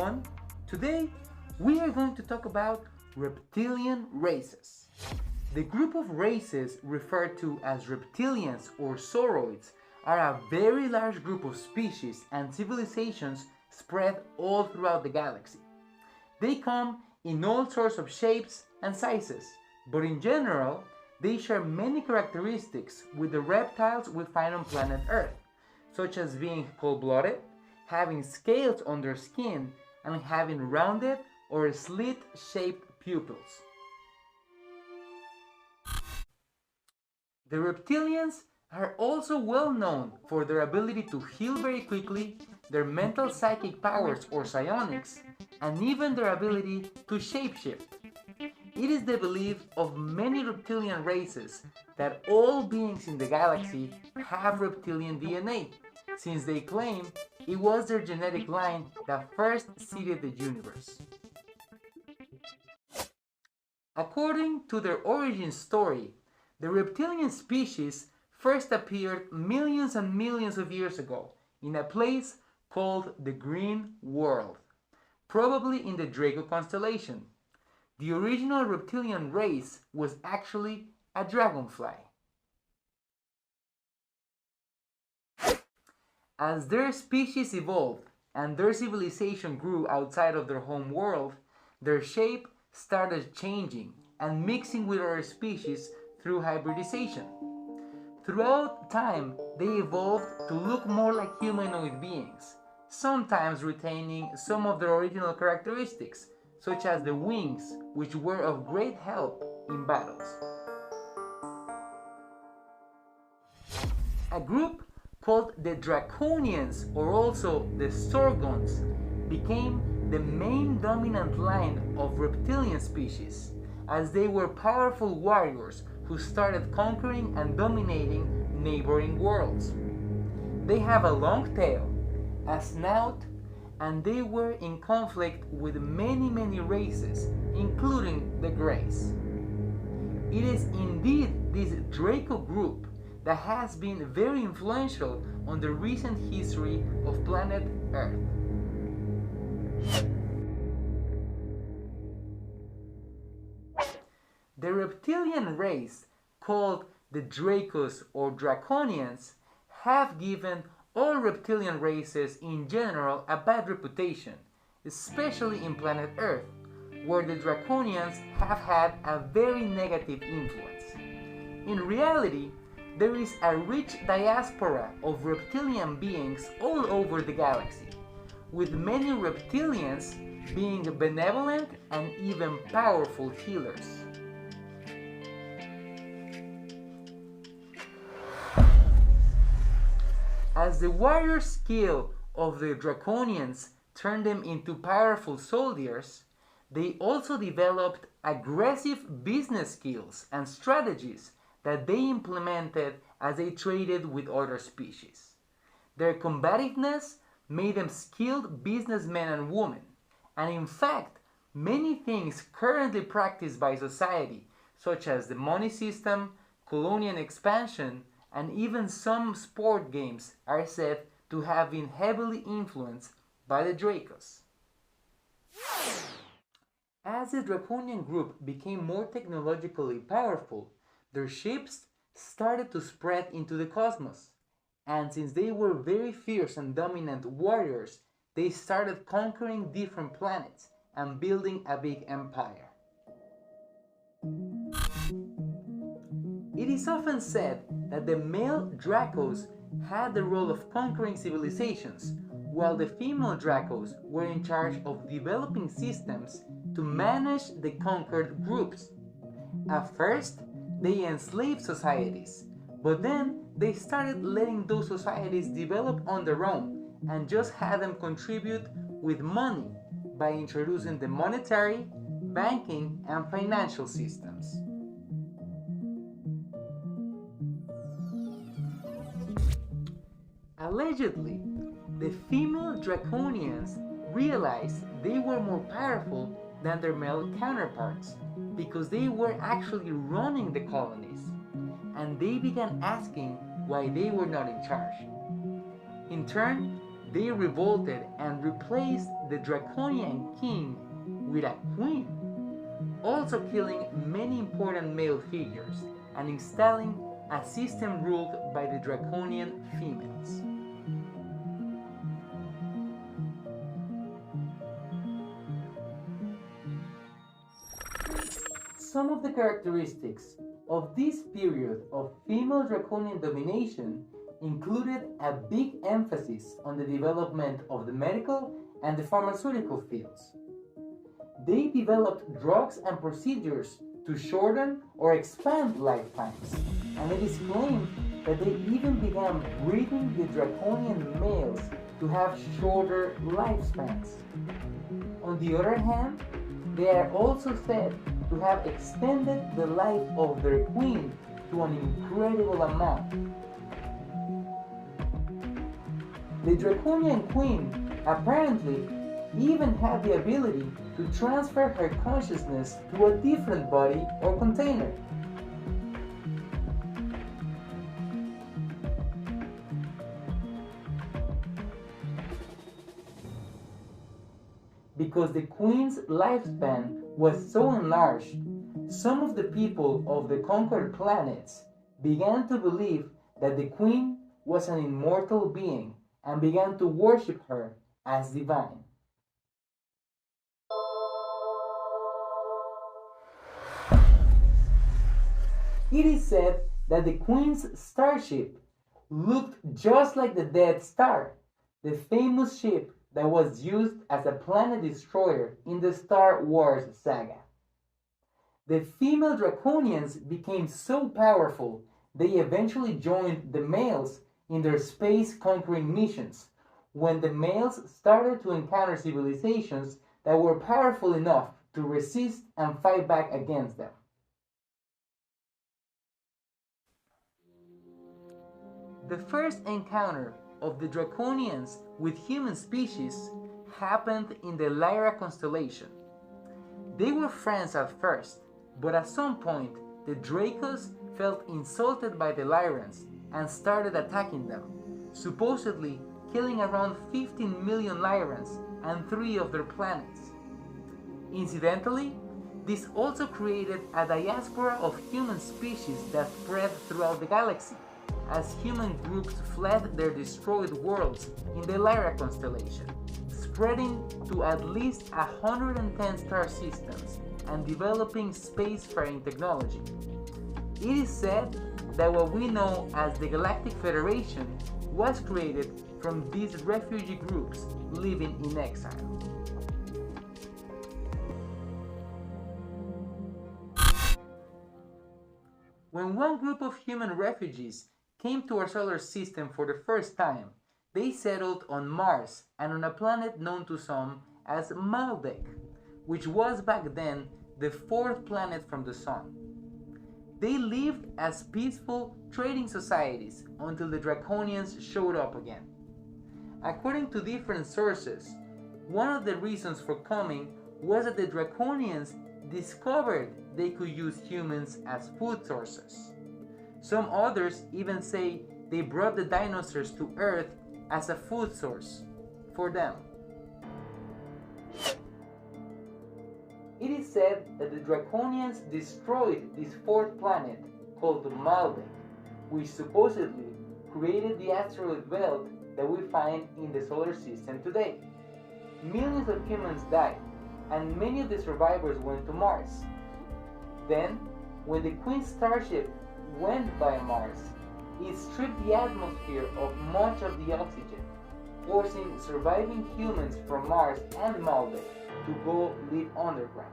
everyone. Today we are going to talk about reptilian races. The group of races referred to as reptilians or sauroids are a very large group of species and civilizations spread all throughout the galaxy. They come in all sorts of shapes and sizes, but in general, they share many characteristics with the reptiles we find on planet Earth, such as being cold-blooded, having scales on their skin, and having rounded or slit-shaped pupils. The reptilians are also well known for their ability to heal very quickly, their mental psychic powers or psionics, and even their ability to shapeshift. It is the belief of many reptilian races that all beings in the galaxy have reptilian DNA, since they claim it was their genetic line that first seeded the universe. According to their origin story, the reptilian species first appeared millions and millions of years ago in a place called the Green World, probably in the Draco constellation. The original reptilian race was actually a dragonfly. As their species evolved and their civilization grew outside of their home world, their shape started changing and mixing with other species through hybridization. Throughout time, they evolved to look more like humanoid beings, sometimes retaining some of their original characteristics, such as the wings, which were of great help in battles. A group called the Draconians, or also the Sorgons, became the main dominant line of reptilian species, as they were powerful warriors who started conquering and dominating neighboring worlds. They have a long tail, a snout, and they were in conflict with many races, including the Greys. It is indeed this Draco group that has been very influential on the recent history of planet Earth. The reptilian race, called the Dracos or Draconians, have given all reptilian races in general a bad reputation, especially in planet Earth, where the Draconians have had a very negative influence. In reality, there is a rich diaspora of reptilian beings all over the galaxy, with many reptilians being benevolent and even powerful healers. As the warrior skill of the Draconians turned them into powerful soldiers, they also developed aggressive business skills and strategies that they implemented as they traded with other species. Their combativeness made them skilled businessmen and women, and in fact, many things currently practiced by society, such as the money system, colonial expansion, and even some sport games, are said to have been heavily influenced by the Dracos. As the Draconian group became more technologically powerful, their ships started to spread into the cosmos, and since they were very fierce and dominant warriors, they started conquering different planets and building a big empire. It is often said that the male Dracos had the role of conquering civilizations, while the female Dracos were in charge of developing systems to manage the conquered groups. At first, they enslaved societies, but then they started letting those societies develop on their own and just had them contribute with money by introducing the monetary, banking, and financial systems. Allegedly, the female Draconians realized they were more powerful than their male counterparts because they were actually running the colonies, and they began asking why they were not in charge. In turn, they revolted and replaced the Draconian king with a queen, also killing many important male figures and installing a system ruled by the Draconian females. Some of the characteristics of this period of female draconian domination included a big emphasis on the development of the medical and the pharmaceutical fields. They developed drugs and procedures to shorten or expand lifetimes, and it is claimed that they even began breeding the draconian males to have shorter lifespans. On the other hand, they are also said to have extended the life of their queen to an incredible amount. The Draconian queen apparently even had the ability to transfer her consciousness to a different body or container. Because the queen's lifespan was so enlarged, some of the people of the conquered planets began to believe that the queen was an immortal being and began to worship her as divine. It is said that the queen's starship looked just like the Death Star, the famous ship that was used as a planet destroyer in the Star Wars saga. The female Draconians became so powerful they eventually joined the males in their space conquering missions, when the males started to encounter civilizations that were powerful enough to resist and fight back against them. The first encounter of the Draconians with human species happened in the Lyra constellation. They were friends at first, but at some point the Dracos felt insulted by the Lyrans and started attacking them, supposedly killing around 15 million Lyrans and 3 of their planets. Incidentally, this also created a diaspora of human species that spread throughout the galaxy, as human groups fled their destroyed worlds in the Lyra constellation, spreading to at least 110 star systems and developing spacefaring technology. It is said that what we know as the Galactic Federation was created from these refugee groups living in exile. When one group of human refugees came to our solar system for the first time, they settled on Mars and on a planet known to some as Maldek, which was back then the 4th planet from the Sun. They lived as peaceful trading societies until the Draconians showed up again. According to different sources, one of the reasons for coming was that the Draconians discovered they could use humans as food sources. Some others even say they brought the dinosaurs to Earth as a food source for them. It is said that the Draconians destroyed this 4th planet called Maldek, which supposedly created the asteroid belt that we find in the solar system today. Millions of humans died, and many of the survivors went to Mars. Then, when the Queen's starship went by Mars, it stripped the atmosphere of much of the oxygen, forcing surviving humans from Mars and Maldek to go live underground.